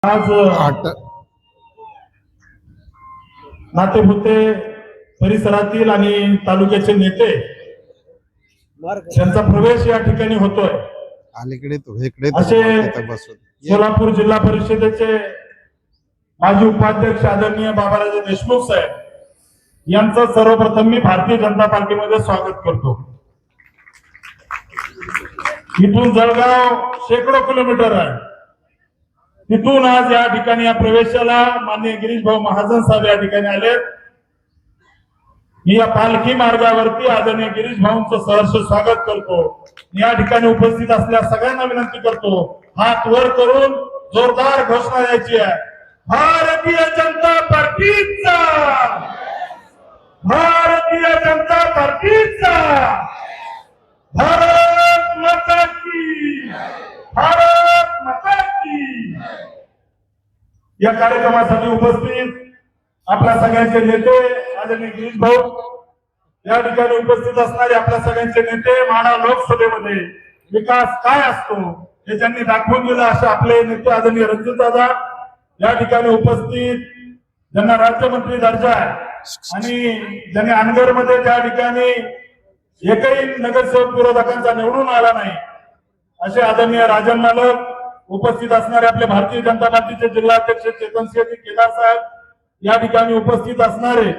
आज नातेपुते परिसरातील आणि तालुक्याचे नेते त्यांचा प्रवेश या ठिकाणी होतोय। अलीकडे तो इकडे असे सोलापूर जिल्हा परिषदेचे माजी उपाध्यक्ष आदरणीय बाबाराजे देशमुख साहेब यांचं सर्वप्रथम मी भारतीय जनता पार्टीमध्ये स्वागत करतो। इथून जळगाव शेकडो किलोमीटर आहे, तिथून आज या ठिकाणी या प्रवेशाला माननीय गिरीश भाऊ महाजन साहेब या ठिकाणी आले। मी या पालखी मार्गावरती आदरणीय गिरीश भाऊंचं सहर्ष स्वागत करतो। या ठिकाणी उपस्थित असलेल्या सगळ्यांना विनंती करतो, हात वर करून जोरदार घोषणा द्यायची आहे, भारतीय जनता पार्टीचा, भारतीय जनता पार्टीचा, भारत माता की, भारत माता की। या कार्यक्रमासाठी उपस्थित आपल्या सगळ्यांचे नेते आदरणीय गिरीश भाऊ, या ठिकाणी उपस्थित असणारे आपल्या सगळ्यांचे नेते, माढा लोकसभेमध्ये विकास काय असतो हे त्यांनी दाखवून दिलं असे आपले नेते आदरणीय रणजित दादा या ठिकाणी उपस्थित, ज्यांना राज्यमंत्री दर्जा आहे आणि ज्यांनी अनगरमध्ये त्या ठिकाणी एकही नगरसेवक विरोधकांचा निवडून आला नाही असे आदरणीय राजन मालक, उपस्थित असणारे आपले भारतीय जनता पार्टीचे जिल्हाध्यक्ष चेतनसिंह केदार साहेब, या ठिकाणी उपस्थित असणारे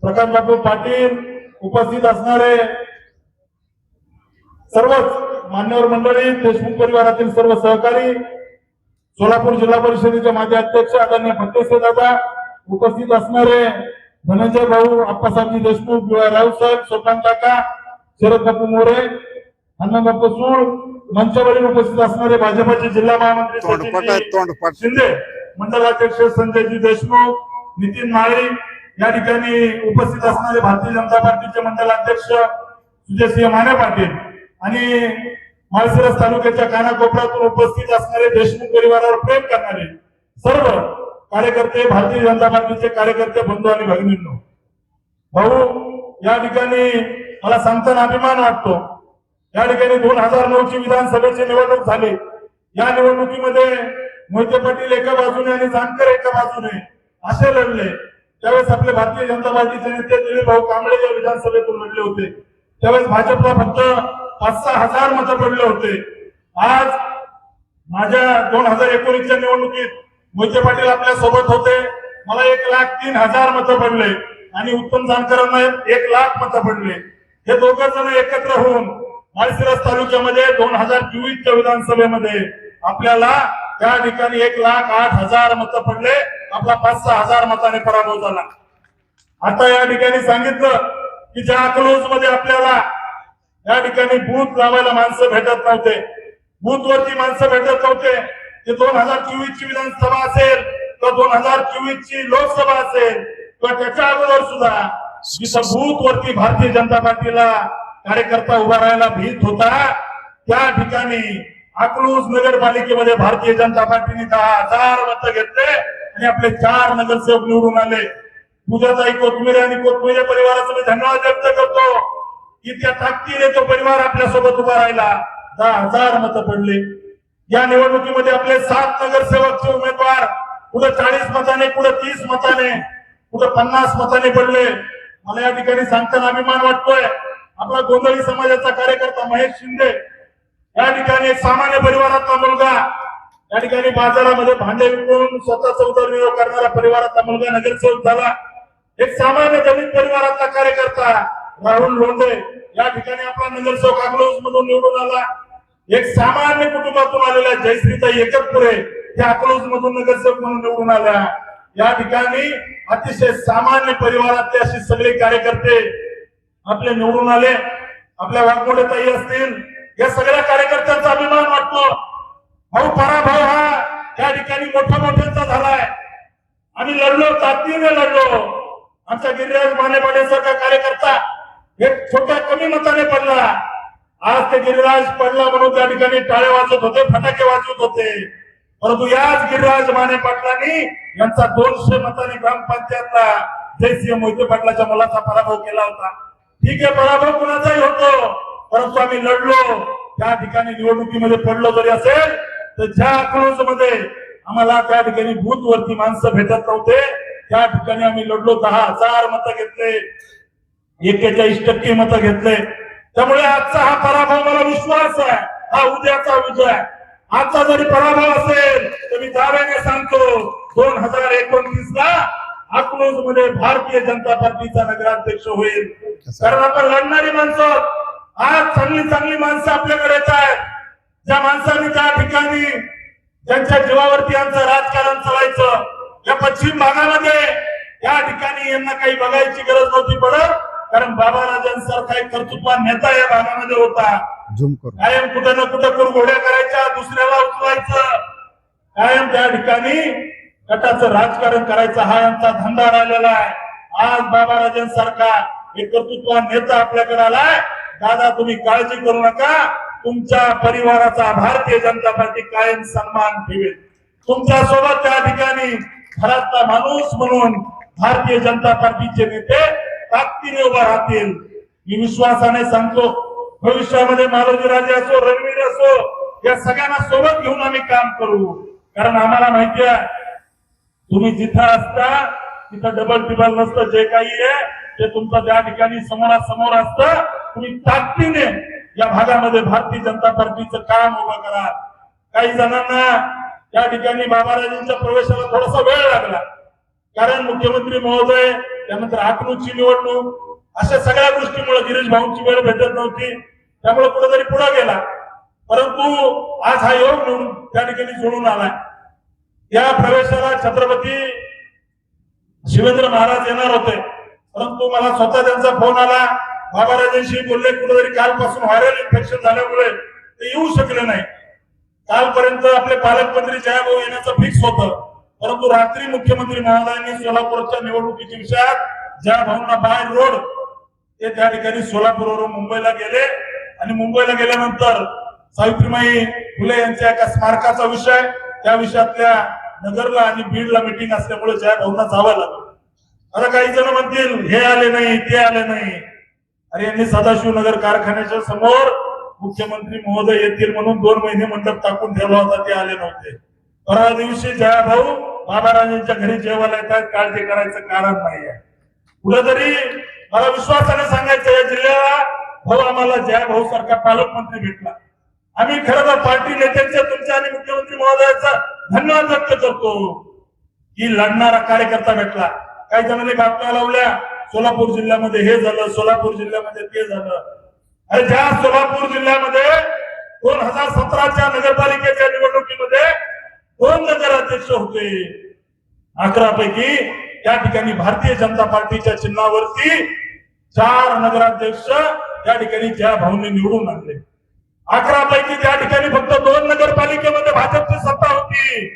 प्रकाश बापू पाटील, उपस्थित असणारे सर्वच मान्यवर मंडळी, देशमुख परिवारातील सर्व सहकारी, सोलापूर जिल्हा परिषदेचे माजी अध्यक्ष आदरणीय फतेसिंह दादा, उपस्थित असणारे धनंजय भाऊ, आप्पासाहेबजी देशमुख, राऊत साहेब, सोपान काका, शरद बापू मोरे, अण्णा बापू सूळ, मंचावरील उपस्थित असणारे भाजपाचे जिल्हा महामंत्री शिंदे, मंडलाध्यक्ष संजयजी देशमुख, नितीन माळी, या ठिकाणी उपस्थित असणारे भारतीय जनता पार्टीचे मंडलाध्यक्ष सुजयसिंह माने पाटील आणि माळशिरस तालुक्याच्या कानाकोपऱ्यातून उपस्थित असणारे देशमुख परिवारावर प्रेम करणारे सर्व कार्यकर्ते, भारतीय जनता पार्टीचे कार्यकर्ते बंधू आणि भगिनींनो, भाऊ, या ठिकाणी मला सांगताना अभिमान वाटतो। या ठिकाणी 2009 ची विधानसभेची निवडणूक झाली। या निवडणुकीमध्ये मोहिते पाटील एका बाजूने आणि जानकर एका बाजूने असे लढले। त्यावेळेस आपले भारतीय जनता पार्टीचे नेते दिलीप भाऊ कांबळे या विधानसभेतून लढले होते। त्यावेळेस भाजपला फक्त 5-6 हजार मतं पडले होते। आज माझ्या 2019च्या निवडणुकीत मोहिते पाटील आपल्या सोबत होते, मला 1,03,000 मतं पडले आणि उत्तम जानकरांना 1,00,000 मतं पडले। हे दोघं जण एकत्र होऊन माळशिरस तालुक्यामध्ये 2024च्या विधानसभेमध्ये आपल्याला त्या ठिकाणी 1,08,000 मतं पडले, आपला 5-6 हजार मताने पराभव झाला। आता या ठिकाणी सांगितलं की ज्या अकलूज मध्ये आपल्याला या ठिकाणी बूथ लावायला माणसं भेटत नव्हते, बूथ वरती माणसं भेटत नव्हते, ते 2024 ची विधानसभा असेल किंवा 2024 ची लोकसभा असेल किंवा त्याच्या अगोदर सुद्धा जिथं बूथ वरती भारतीय जनता पार्टीला कार्यकर्ता उभा राहायला भीत होता, त्या ठिकाणी अकलूज नगरपालिकेमध्ये भारतीय जनता पार्टीने 10,000 मतं घेतले आणि आपले 4 नगरसेवक निवडून आले। पूजाताई कोथमिरे आणि कोथमिरे परिवाराचा मी धन्यवाद व्यक्त करतो की त्या ताकदीने तो परिवार आपल्यासोबत उभा राहिला, 10,000 मतं पडले। या निवडणुकीमध्ये आपले 7 नगरसेवकचे उमेदवार कुठे 40 मताने, कुठे 30 मताने, कुठे 50 मताने पडले। मला या ठिकाणी सांगताना अभिमान वाटतोय, आपला गोंधळी समाजाचा कार्यकर्ता महेश शिंदे, या ठिकाणी एक सामान्य परिवारातला मुलगा, या ठिकाणी बाजारामध्ये भांडे विकून स्वतःचा उदरनिर्वाह करणारा परिवारातला मुलगा नगरसेवक झाला। एक सामान्य दलित परिवारातला कार्यकर्ता राहुल लोंढे या ठिकाणी आपला नगरसेवक अकलूज मधून निवडून आला। एक सामान्य कुटुंबातून आलेल्या जयश्रीताई एकतपुरे या अकलूज मधून नगरसेवक म्हणून निवडून आल्या। या ठिकाणी अतिशय सामान्य परिवारातले असे सगळे कार्यकर्ते आपले निवडून आले। आपल्या वाघमोडे ताई असतील, या सगळ्या कार्यकर्त्यांचा अभिमान वाटतो। भाऊ, पराभव हा त्या ठिकाणी मोठ्यांचा झालाय। आम्ही लढलो, ताकदीने लढलो। आमचा गिरिराज माने पाटीलसारखा कार्यकर्ता एक छोट्या कमी मताने पडला। आज ते गिरिराज पडला म्हणून त्या ठिकाणी टाळे वाजवत होते, फटाके वाजवत होते, परंतु याच गिरिराज माने पाटलांनी यांचा 200 मताने ग्रामपंचायतला जयसिंह मोहिते पाटलाच्या मुलाचा पराभव केला होता। ठीक आहे, पराभव कुणाचाही होतो, परंतु आम्ही लढलो। त्या ठिकाणी निवडणुकीमध्ये पडलो जरी असेल तर ज्या अकलूज मध्ये आम्हाला त्या ठिकाणी बूथ वरती माणसं भेटत नव्हते. त्या ठिकाणी आम्ही लढलो, 10,000 मतं घेतले, 41% मतं घेतले. त्यामुळे आजचा हा पराभव, मला विश्वास आहे, हा उद्याचा विजय. आजचा जरी पराभव असेल तर मी दाव्याने सांगतो 2029 ला अकलूज मध्ये भारतीय जनता पार्टीचा नगराध्यक्ष होईल. कारण आपण लढणारी माणसं आहोत. आज चांगली चांगली माणसं आपल्याकडे येत आहेत, ज्या माणसांनी त्या ठिकाणी ज्यांच्या जीवावरती आमचं राजकारण चालायचं. या पश्चिम भागामध्ये या ठिकाणी यांना काही बघायची गरज नव्हती पडत, कारण बाबाराजांसारखा एक कर्तृत्वान नेता या भागामध्ये होता. कायम कुठे ना कुठे कुरघोड्या करायच्या, दुसऱ्याला उचलायचं, कायम त्या ठिकाणी गटाचं राजकारण करायचं, हा यांचा धंदा राहिलेला आहे. आज बाबाराजांसारखा एक कर्तृत्वान नेता आपल्याकडे आलाय. दादा, तुम्ही काळजी करू नका, तुमच्या परिवाराचा भारतीय जनता पार्टी कायम सन्मान ठेवेल. तुमच्या सोबत त्या ठिकाणी घरातला माणूस म्हणून भारतीय जनता पार्टीचे नेते ताकदीने उभा राहतील. मी विश्वासाने सांगतो, भविष्यामध्ये मालोजी राजे असो, रणवीर असो, या सगळ्यांना सोबत घेऊन आम्ही काम करू. कारण आम्हाला माहिती आहे, तुम्ही जिथं असता तिथं डबल टिबल नसतं. जे काही आहे ते तुमचं त्या ठिकाणी समोरासमोर असतं. तुम्ही ताकदीने या भागामध्ये भारतीय जनता पार्टीचं काम उभं करा. काही जणांना त्या ठिकाणी बाबाराजांच्या प्रवेशाला थोडासा वेळ लागला, कारण मुख्यमंत्री महोदय, त्यानंतर अकलूजची निवडणूक, अशा सगळ्या गोष्टीमुळे गिरीश भाऊंची वेळ भेटत नव्हती. त्यामुळे कुठेतरी पुढे गेला. परंतु आज हा योग म्हणून त्या ठिकाणी जोडून आलाय. या प्रवेशाला छत्रपती शिवेंद्र महाराज येणार होते, परंतु मला स्वतः त्यांचा फोन आला. बाबाराजांशी बोलले, कुठेतरी कालपासून व्हायरल इन्फेक्शन झाल्यामुळे ते येऊ शकले नाही. कालपर्यंत आपले पालकमंत्री जयाभाऊ येण्याचं फिक्स होतं, परंतु रात्री मुख्यमंत्री महोदयांनी सोलापूरच्या निवडणुकीच्या विषयात जयाभाऊंना बाय रोड ते त्या ठिकाणी सोलापूरवरून मुंबईला गेले. आणि मुंबईला गेल्यानंतर सावित्रीबाई फुले यांच्या एका स्मारकाचा विषय, त्या विषयातल्या नगरला आणि बीडला मीटिंग असल्यामुळे जयाभाऊंना जावं लागलं. आता काही जण म्हणतील हे आले नाही, ते आले नाही. अरे, यांनी सदाशिवनगर कारखान्याच्या समोर मुख्यमंत्री महोदय येतील म्हणून 2 महिने मंडप टाकून ठेवला होता, ते आले नव्हते. परवा दिवशी जयाभाऊ बाबाराजांच्या घरी जेवायला येतात, काळजी करायचं कारण नाही आहे. कुठेतरी मला विश्वासाने सांगायचं, या जिल्ह्याला भाऊ, आम्हाला जयाभाऊ सारखा पालकमंत्री भेटला. आम्ही खरं तर पार्टी नेत्यांच्या, तुमच्या आणि मुख्यमंत्री महोदयाचा धन्यवाद व्यक्त करतो की लढणारा कार्यकर्ता भेटला. काही जणांनी बातम्या लावल्या, सोलापूर जिल्ह्यामध्ये हे झालं, सोलापूर जिल्ह्यामध्ये ते झालं. अरे, ज्या सोलापूर जिल्ह्यामध्ये 2017च्या नगरपालिकेच्या निवडणुकीमध्ये 2 नगराध्यक्ष होते, 11 पैकी त्या ठिकाणी भारतीय जनता पार्टीच्या चिन्हावरती 4 नगराध्यक्ष त्या ठिकाणी जयाभाऊंनी निवडून आणले. 11 पैकी त्या ठिकाणी फक्त 2 नगरपालिकेमध्ये भाजपची सत्ता होती.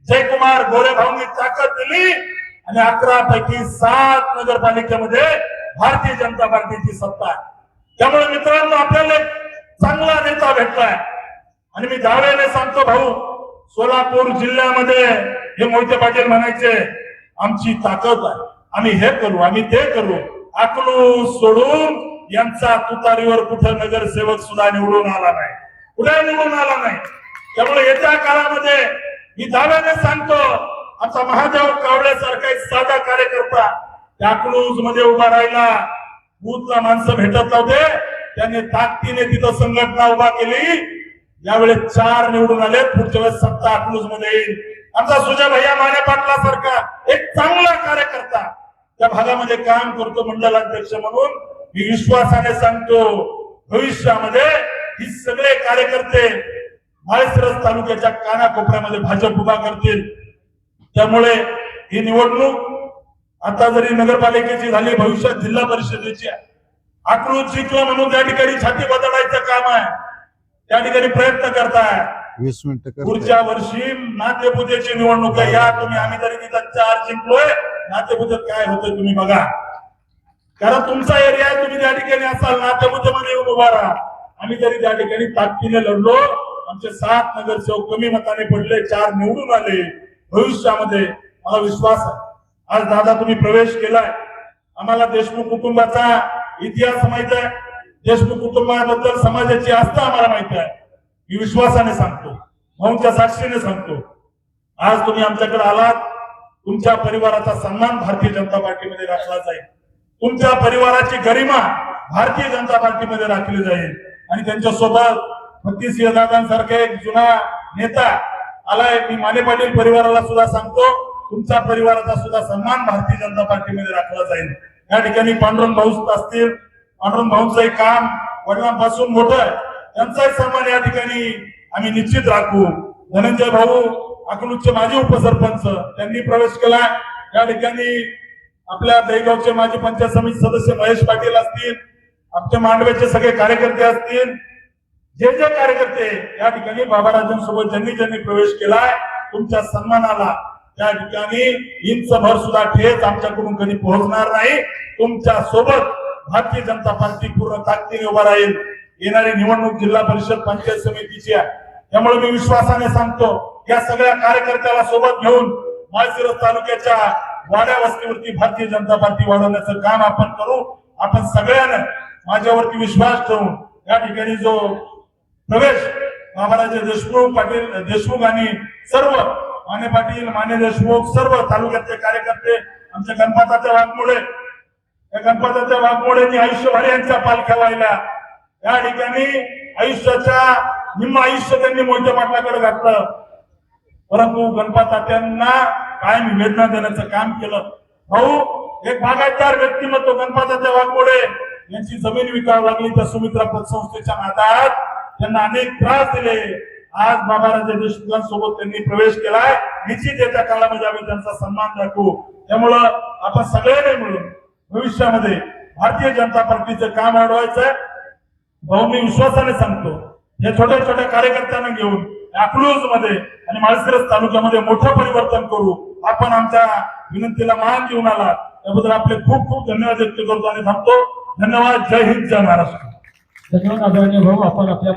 जयकुमार गोरे भाऊंनी ताकद दिली आणि 11 पैकी 7 नगरपालिकेमध्ये भारतीय जनता पार्टीची सत्ता आहे. त्यामुळे मित्रांनो, आपल्याला एक चांगला नेता भेटलाय. आणि मी दाव्याने सांगतो भाऊ, सोलापूर जिल्ह्यामध्ये हे मोहिते पाटील म्हणायचे, आमची ताकद आहे, आम्ही हे करू, आम्ही ते करू. अकलूज सोडून यांचा तुतारीवर कुठं नगरसेवक सुद्धा निवडून आला नाही, कुठे निवडून आला नाही. त्यामुळे येत्या काळामध्ये मी दाव्याने सांगतो, आमचा महादेव कावळेसारखा एक साधा कार्यकर्ता त्या अकलूज मध्ये उभा राहिला. बूथला माणसं भेटत नव्हते, त्यांनी ताकदीने तिथं संघटना उभा केली. यावेळेस 4 निवडून आले, पुढच्या वेळेस सत्ता अकलूज मध्ये येईल. आमचा सुजय भैया माने पाटला सारखा एक चांगला कार्यकर्ता त्या भागामध्ये काम करतो मंडलाध्यक्ष म्हणून. मी विश्वासाने सांगतो, भविष्यामध्ये ही सगळे कार्यकर्ते माळशिरस तालुक्याच्या कानाकोपऱ्यामध्ये भाजप उभा करतील. त्यामुळे ही निवडणूक आता जरी नगरपालिकेची झाली, भविष्यात जिल्हा परिषदेची आहे. अकलूज जिंकलं म्हणून त्या ठिकाणी छाती बदलायचं काम आहे, त्या ठिकाणी प्रयत्न करताय. 20 मिनिटं पुढच्या वर्षी नातेपुतेची निवडणूक आहे. या तुम्ही, आम्ही तरी तिथं 4 जिंकलोय, नातेपुतेत काय होतंय तुम्ही बघा. कारण तुमचा एरिया आहे, तुम्ही त्या ठिकाणी असाल, नातेपुतेमध्ये येऊन उभा राहा. आम्ही तरी त्या ठिकाणी ताकदीने लढलो. आमचे 7 नगरसेवक कमी मताने पडले, 4 निवडून आले. भविष्यामध्ये मला विश्वास आहे. आज दादा तुम्ही प्रवेश केलाय, आम्हाला देशमुख कुटुंबाचा इतिहास माहित आहे, देशमुख कुटुंबाबद्दल समाजाची आस्था आम्हाला माहिती आहे. मी विश्वासाने सांगतो, भाऊंच्या साक्षीने सांगतो, आज तुम्ही आमच्याकडे आलात, तुमच्या परिवाराचा सन्मान भारतीय जनता पार्टीमध्ये राखला जाईल, तुमच्या परिवाराची गरिमा भारतीय जनता पार्टीमध्ये राखली जाईल आणि त्यांच्यासोबत भक्तीसिंहदादांसारखा एक जुना नेता आलाय. मी माने पाटील परिवाराला सुद्धा सांगतो, तुमच्या परिवाराचा सुद्धा सन्मान भारतीय जनता पार्टीमध्ये राखला जाईल. या ठिकाणी पांडुरंग भाऊ असतील, पांडुरंग भाऊंचंही काम वडिलांपासून मोठं आहे, त्यांचाही सन्मान या ठिकाणी आम्ही निश्चित राखू. धनंजय भाऊ अकलूजचे माजी उपसरपंच त्यांनी प्रवेश केला. या ठिकाणी आपल्या दहीगावचे माजी पंचायत समिती सदस्य महेश पाटील असतील, आमच्या मांडव्याचे सगळे कार्यकर्ते असतील, जे जे कार्यकर्ते या ठिकाणी बाबाराजांसोबत ज्यांनी ज्यांनी प्रवेश केलाय, तुमच्या सन्मानाला त्या ठिकाणी इंचभर सुद्धा ठेच आमच्याकडून कधी पोहोचणार नाही. तुमच्या सोबत भारतीय जनता पार्टी पूर्ण ताकदीने उभा राहील. येणारी निवडणूक जिल्हा परिषद पंचायत समितीची आहे, त्यामुळे मी विश्वासाने सांगतो, या सगळ्या कार्यकर्त्याला सोबत घेऊन माळशिरस तालुक्याच्या वाड्या वस्तीवरती भारतीय जनता पार्टी वाढवण्याचं काम आपण करू. आपण सगळ्यांना माझ्यावरती विश्वास ठेवून या ठिकाणी जो प्रवेश बाबाराजे देशमुख पाटील देशमुख आणि सर्व माने पाटील माने देशमुख सर्व तालुक्यातले कार्यकर्ते आमच्या गणपताच्या वाघमोडे, या गणपताच्या वाघमोडेंनी आयुष्यभर यांच्या पालख्या वाहिल्या. या ठिकाणी आयुष्याच्या निम्म आयुष्य त्यांनी मोहिते पाटलाकडे घातलं, परंतु गणपतात्यांना कायम वेदना देण्याचं काम केलं. भाऊ एक बागायतदार व्यक्तिमत्व गणपताच्या वाघमोडे यांची जमीन विकावी लागली तर सुमित्रा पतसंस्थेच्या नादात त्यांना अनेक त्रास दिले. आज बाबाराजे देशमुखांसोबत त्यांनी प्रवेश केलाय. निश्चित येत्या काळामध्ये आम्ही त्यांचा सन्मान दाखवू. त्यामुळं आपण सगळ्यांनी मिळून भविष्यामध्ये भारतीय जनता पार्टीचं काम वाढवायचंय. भाऊ मी विश्वासाने सांगतो, या छोट्या छोट्या कार्यकर्त्यांना घेऊन अकलूज मध्ये आणि माळशिरस तालुक्यामध्ये मोठं परिवर्तन करू. आपण आमच्या विनंतीला मान देऊन आला त्याबद्दल आपले खूप खूप धन्यवाद व्यक्त करतो आणि थांबतो. धन्यवाद. जय हिंद, जय महाराष्ट्र. धन्यवाद आदरणीय भाऊ. आपण आपल्या